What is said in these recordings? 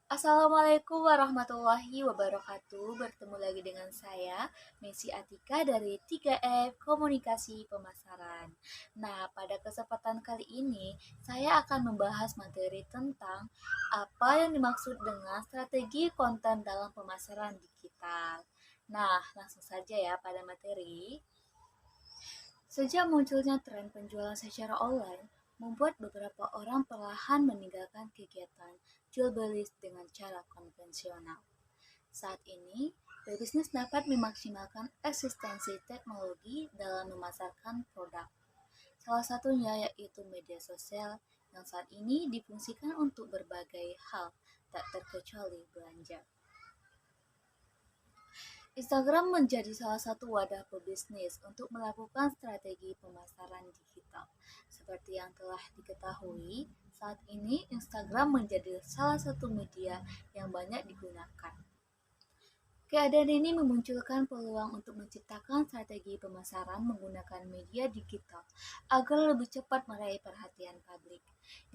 Assalamualaikum warahmatullahi wabarakatuh. Bertemu lagi dengan saya, Messi Atika dari 3F Komunikasi Pemasaran. Nah, pada kesempatan kali ini, saya akan membahas materi tentang apa yang dimaksud dengan strategi konten dalam pemasaran digital. Nah, langsung saja ya pada materi. Sejak munculnya tren penjualan secara online, membuat beberapa orang perlahan meninggalkan kegiatan jual beli dengan cara konvensional. Saat ini, pebisnis dapat memaksimalkan eksistensi teknologi dalam memasarkan produk. Salah satunya yaitu media sosial yang saat ini difungsikan untuk berbagai hal, tak terkecuali belanja. Instagram menjadi salah satu wadah pebisnis untuk melakukan strategi pemasaran digital. Seperti yang telah diketahui, saat ini Instagram menjadi salah satu media yang banyak digunakan. Keadaan ini memunculkan peluang untuk menciptakan strategi pemasaran menggunakan media digital agar lebih cepat meraih perhatian publik,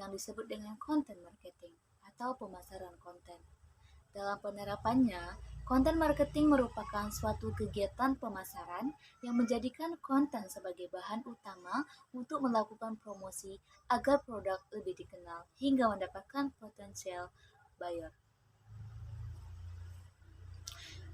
yang disebut dengan content marketing atau pemasaran konten. Dalam penerapannya, konten marketing merupakan suatu kegiatan pemasaran yang menjadikan konten sebagai bahan utama untuk melakukan promosi agar produk lebih dikenal hingga mendapatkan potensial buyer.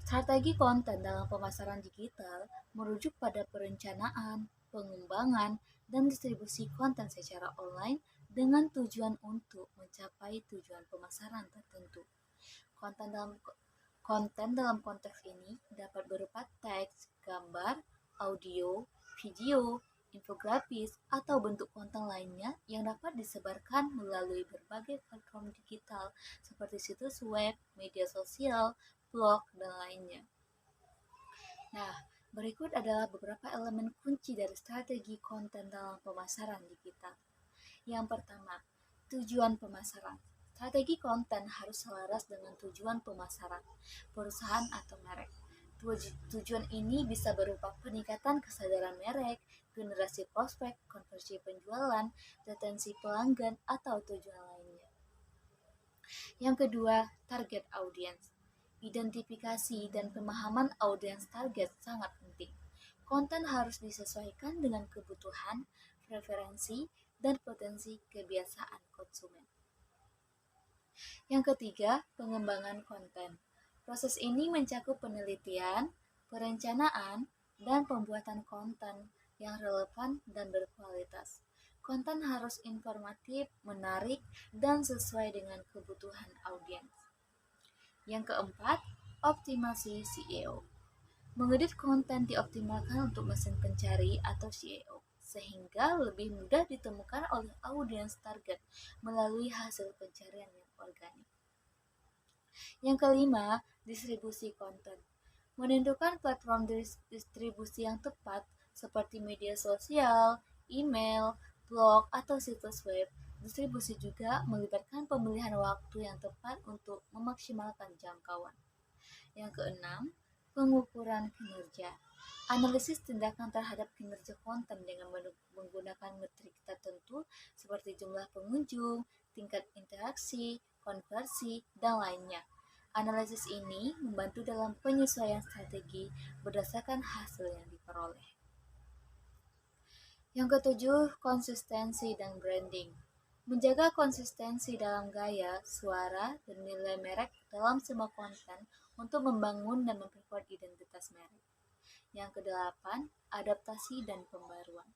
Strategi konten dalam pemasaran digital merujuk pada perencanaan, pengembangan, dan distribusi konten secara online dengan tujuan untuk mencapai tujuan pemasaran tertentu. Konten dalam Konten dalam konteks ini dapat berupa teks, gambar, audio, video, infografis, atau bentuk konten lainnya yang dapat disebarkan melalui berbagai platform digital seperti situs web, media sosial, blog, dan lainnya. Nah, berikut adalah beberapa elemen kunci dari strategi konten dalam pemasaran digital. Yang pertama, tujuan pemasaran. Strategi konten harus selaras dengan tujuan pemasaran, perusahaan atau merek. Tujuan ini bisa berupa peningkatan kesadaran merek, generasi prospek, konversi penjualan, retensi pelanggan, atau tujuan lainnya. Yang kedua, target audience. Identifikasi dan pemahaman audiens target sangat penting. Konten harus disesuaikan dengan kebutuhan, preferensi, dan potensi kebiasaan konsumen. Yang ketiga, pengembangan konten. Proses ini mencakup penelitian, perencanaan, dan pembuatan konten yang relevan dan berkualitas. Konten harus informatif, menarik, dan sesuai dengan kebutuhan audiens. Yang keempat, optimasi SEO. Mengedit konten dioptimalkan untuk mesin pencari atau SEO, sehingga lebih mudah ditemukan oleh audiens target melalui hasil pencarian yang organik. Yang kelima, distribusi konten. Menentukan platform distribusi yang tepat seperti media sosial, email, blog, atau situs web. Distribusi juga melibatkan pemilihan waktu yang tepat untuk memaksimalkan jangkauan. Yang keenam, pengukuran kinerja. Analisis tindakan terhadap kinerja konten dengan menggunakan metrik tertentu seperti jumlah pengunjung, tingkat interaksi, konversi, dan lainnya. Analisis ini membantu dalam penyesuaian strategi berdasarkan hasil yang diperoleh. Yang ketujuh, konsistensi dan branding. Menjaga konsistensi dalam gaya, suara, dan nilai merek dalam semua konten untuk membangun dan memperkuat identitas merek. Yang kedelapan, adaptasi dan pembaruan.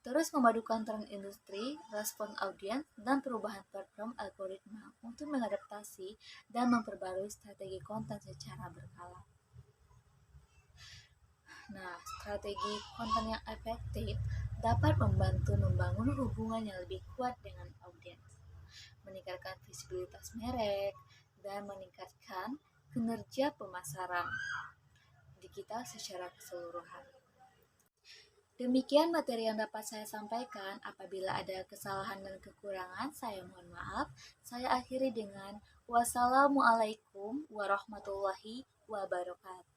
Terus memadukan tren industri, respon audiens, dan perubahan platform algoritma untuk mengadaptasi dan memperbarui strategi konten secara berkala. Nah, strategi konten yang efektif dapat membantu membangun hubungan yang lebih kuat dengan audiens, meningkatkan visibilitas merek, dan meningkatkan kinerja pemasaran digital secara keseluruhan. Demikian materi yang dapat saya sampaikan. Apabila ada kesalahan dan kekurangan, saya mohon maaf. Saya akhiri dengan wassalamualaikum warahmatullahi wabarakatuh.